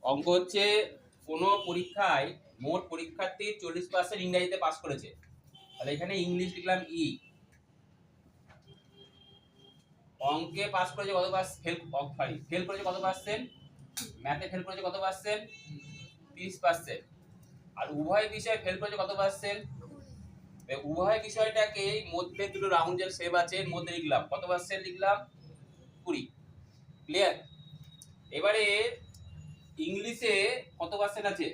অঙ্ক হচ্ছে কোনো পরীক্ষায় মোট পরীক্ষার্থীর 40% ইংরেজিতে পাস করেছে। তাহলে এখানে ইংলিশ লিখলাম ই। অঙ্কে পাস করেছে কত ফেল করেছে কত পার্সেন্ট, ম্যাথে ফেল করেছে কত পার্সেন্ট, 30%। আর উভয় বিষয়ে ফেল করেছে কত পার্সেন্ট, উভয় বিষয়টাকে মধ্যে দুটো রাউন্ডের শেপ আছে এর মধ্যে লিখলাম কত পার্সেন্ট, লিখলাম 20। ক্লিয়ার? এবারে ইংলিশে কত পার্সেন্ট আছে,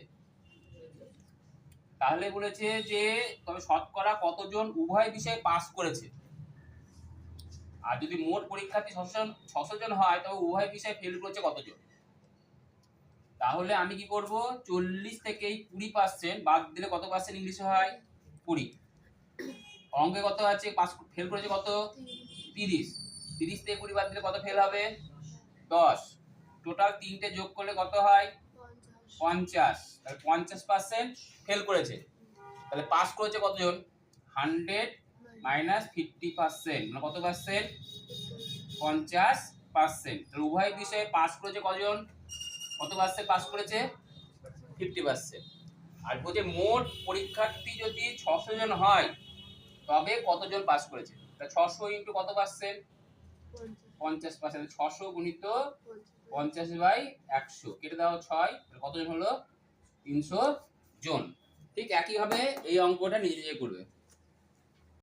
তাহলে বলেছে যে তবে শতকরা কতজন উভয় বিষয়ে পাস করেছে। আর যদি মোট পরীক্ষার্থী 600 জন হয় তবে উভয় বিষয়ে ফেল করেছে কতজন। তাহলে আমি কি করব, 40 থেকে 20% বাদ দিলে কত পার্সেন্ট ইংলিশে হয়, 20। অঙ্কে কত আছে, পাস ফেল করেছে কত, 30। 30 থেকে 20 বাদ দিলে কত ফেল হবে, 10। টোটাল তিনটে যোগ করলে কত হয়, 50। তাহলে 50% ফেল করেছে। তাহলে পাস করেছে কতজন, 100 মাইনাস 50%, মানে কত পার্সেন্ট, 50%। তাহলে উভয় বিষয়ে পাস করেছে কজন, কত পার্সেন্ট পাস করেছে, 50%। আর বলছে মোট পরীক্ষার্থী যদি 600 জন হয় তবে কতজন পাস করেছে। তা 600 ইনটু কত পার্সেন্ট, 50%। 600 গুণিত 50/100 কেটে দাও 6, কতজন হলো, 300 জন। ঠিক একইভাবে এই অঙ্কটা নিজে নিজে করবে।